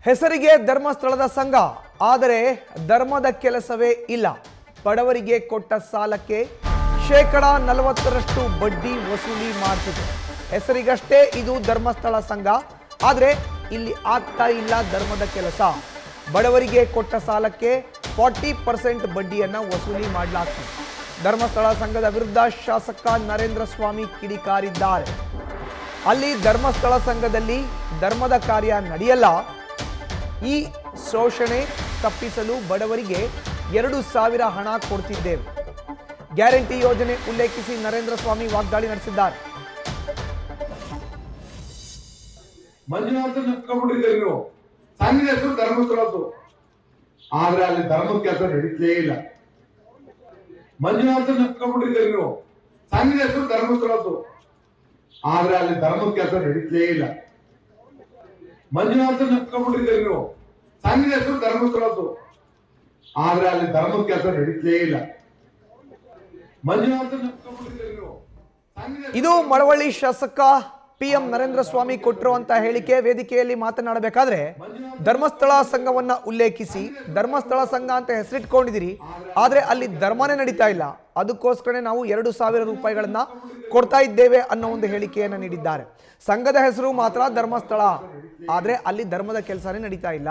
ಹೆಸರಿಗೆ ಧರ್ಮಸ್ಥಳದ ಸಂಘ, ಆದರೆ ಧರ್ಮದ ಕೆಲಸವೇ ಇಲ್ಲ. ಬಡವರಿಗೆ ಕೊಟ್ಟ ಸಾಲಕ್ಕೆ 40% ಬಡ್ಡಿ ವಸೂಲಿ ಮಾಡ್ತಿದೆ. ಹೆಸರಿಗಷ್ಟೇ ಇದು ಧರ್ಮಸ್ಥಳ ಸಂಘ, ಆದರೆ ಇಲ್ಲಿ ಆಗ್ತಾ ಇಲ್ಲ ಧರ್ಮದ ಕೆಲಸ. ಬಡವರಿಗೆ ಕೊಟ್ಟ ಸಾಲಕ್ಕೆ 40% ಬಡ್ಡಿಯನ್ನು ವಸೂಲಿ ಮಾಡಲಾಗ್ತದೆ. ಧರ್ಮಸ್ಥಳ ಸಂಘದ ವಿರುದ್ಧ ಶಾಸಕ ನರೇಂದ್ರ ಸ್ವಾಮಿ ಕಿಡಿಕಾರಿದ್ದಾರೆ. ಅಲ್ಲಿ ಧರ್ಮಸ್ಥಳ ಸಂಘದಲ್ಲಿ ಧರ್ಮದ ಕಾರ್ಯ ನಡೆಯಲ್ಲ. ಈ ಶೋಷಣೆ ತಪ್ಪಿಸಲು ಬಡವರಿಗೆ 2,000 ಹಣ ಕೊಡ್ತಿದ್ದೇವೆ. ಗ್ಯಾರಂಟಿ ಯೋಜನೆ ಉಲ್ಲೇಖಿಸಿ ನರೇಂದ್ರ ಸ್ವಾಮಿ ವಾಗ್ದಾಳಿ ನಡೆಸಿದ್ದಾರೆ. ಮಂಜುನಾಥ ನೆಪ್ಕೊಂಡಿದ್ದೀರಿ ನೀವು. ಸಂಘದ ಹೆಸರು ಧರ್ಮಸ್ಥಳದ್ದು, ಆದ್ರೆ ಅಲ್ಲಿ ಧರ್ಮದ ಕೆಲಸ ನಡೀತೇ ಇಲ್ಲ. ಮಂಜುನಾಥ ನೆಪ್ಕೊಂಡಿದ್ದೀರಿ ನೀವು. ಸಂಘದ ಹೆಸರು ಧರ್ಮಸ್ಥಳದ್ದು, ಆದ್ರೆ ಅಲ್ಲಿ ಧರ್ಮದ ಕೆಲಸ ನಡೀತೇ ಇಲ್ಲ. ಮಂಜುನಾಥ ನೆಪ್ಕೊಂಡಿದ್ದೀರಿ ನೀವು. ಸಂಘದ ಹೆಸರು ಧರ್ಮಸ್ಥಳದ್ದು, ಆದ್ರೆ ಅಲ್ಲಿ ಧರ್ಮದ ಕೆಲಸ ನಡೀತೇ ಇಲ್ಲ. ಮಂಜುನಾಥ ನೆಪ್ಕೊಂಡಿದ್ದೀರಿ ನೀವು. ಇದು ಮಳವಳ್ಳಿ ಶಾಸಕ PM ನರೇಂದ್ರ ಸ್ವಾಮಿ ಕೊಟ್ಟಿರುವಂತ ಹೇಳಿಕೆ. ವೇದಿಕೆಯಲ್ಲಿ ಮಾತನಾಡಬೇಕಾದ್ರೆ ಧರ್ಮಸ್ಥಳ ಸಂಘವನ್ನ ಉಲ್ಲೇಖಿಸಿ, ಧರ್ಮಸ್ಥಳ ಸಂಘ ಅಂತ ಹೆಸರಿಟ್ಕೊಂಡಿದ್ದೀರಿ, ಆದ್ರೆ ಅಲ್ಲಿ ಧರ್ಮನೇ ನಡೀತಾ ಇಲ್ಲ, ಅದಕ್ಕೋಸ್ಕರ ನಾವು 2,000 ರೂಪಾಯಿಗಳನ್ನ ಕೊಡ್ತಾ ಇದ್ದೇವೆ ಅನ್ನೋ ಒಂದು ಹೇಳಿಕೆಯನ್ನು ನೀಡಿದ್ದಾರೆ. ಸಂಘದ ಹೆಸರು ಮಾತ್ರ ಧರ್ಮಸ್ಥಳ, ಆದ್ರೆ ಅಲ್ಲಿ ಧರ್ಮದ ಕೆಲಸನೇ ನಡೀತಾ ಇಲ್ಲ.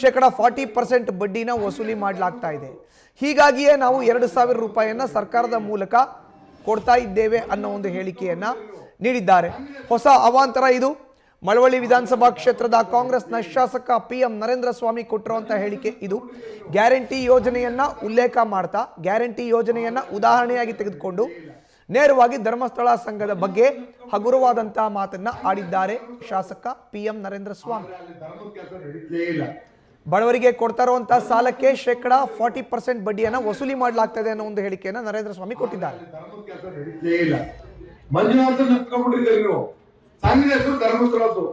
40% ಬಡ್ಡಿನ ವಸೂಲಿ ಮಾಡಲಾಗ್ತಾ ಇದೆ. ಹೀಗಾಗಿಯೇ ನಾವು 2,000 ರೂಪಾಯಿಯನ್ನ ಸರ್ಕಾರದ ಮೂಲಕ ಕೊಡ್ತಾ ಇದ್ದೇವೆ ಅನ್ನೋ ಒಂದು ಹೇಳಿಕೆಯನ್ನ ನೀಡಿದ್ದಾರೆ. ಹೊಸ ಅವಾಂತರ ಇದು. ಮಳವಳ್ಳಿ ವಿಧಾನಸಭಾ ಕ್ಷೇತ್ರದ ಕಾಂಗ್ರೆಸ್ನ ಶಾಸಕ PM ನರೇಂದ್ರ ಸ್ವಾಮಿ ಕೊಟ್ಟಿರುವಂತಹ ಹೇಳಿಕೆ ಇದು. ಗ್ಯಾರಂಟಿ ಯೋಜನೆಯನ್ನ ಉಲ್ಲೇಖ ಮಾಡ್ತಾ, ಗ್ಯಾರಂಟಿ ಯೋಜನೆಯನ್ನ ಉದಾಹರಣೆಯಾಗಿ ತೆಗೆದುಕೊಂಡು ನೇರವಾಗಿ ಧರ್ಮಸ್ಥಳ ಸಂಘದ ಬಗ್ಗೆ ಹಗುರವಾದಂತಹ ಮಾತನ್ನ ಆಡಿದ್ದಾರೆ ಶಾಸಕ PM ನರೇಂದ್ರ ಸ್ವಾಮಿ. ಬಡವರಿಗೆ ಕೊಡ್ತಾ ಇರುವಂತಹ ಸಾಲಕ್ಕೆ 40% ಬಡ್ಡಿಯನ್ನು ವಸೂಲಿ ಮಾಡಲಾಗ್ತದೆ ಅನ್ನೋ ಒಂದು ಹೇಳಿಕೆಯನ್ನು ನರೇಂದ್ರ ಸ್ವಾಮಿ ಕೊಟ್ಟಿದ್ದಾರೆ. ಮಂಜುನಾಥ ನೆಪ್ಕೊಂಡಿದ್ದೀರಿ ನೀವು. ಸಂಘದ ಹೆಸರು ಧರ್ಮಸ್ಥಳದ್ದು,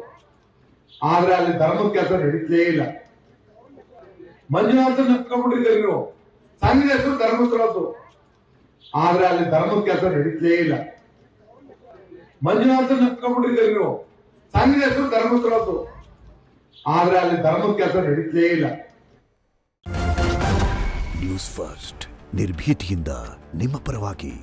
ಆದ್ರೆ ಅಲ್ಲಿ ಧರ್ಮದ ಕೆಲಸ ನಡೀತೇ ಇಲ್ಲ. ಮಂಜುನಾಥ ನೆಪ್ಕೊಂಡಿದ್ದೀರಿ ನೀವು. ಸಂಘದ ಹೆಸರು ಧರ್ಮಸ್ಥಳದ್ದು, ಆದ್ರೆ ಅಲ್ಲಿ ಧರ್ಮದ ಕೆಲಸ ನಡೀತೇ ಇಲ್ಲ. ಮಂಜುನಾಥ ನೆಪ್ಕೊಂಡಿದ್ದೀರಿ ನೀವು. ಸಂಘದ ಹೆಸರು ಧರ್ಮಸ್ಥಳದ್ದು, ಆದ್ರೆ ಅಲ್ಲಿ ಧರ್ಮದ ಕೆಲಸ ನಡೀತೇ ಇಲ್ಲ. ನ್ಯೂಸ್ ಫಸ್ಟ್ ನಿರ್ಭೀತಿಯಿಂದ ನಿಮ್ಮ ಪರವಾಗಿ.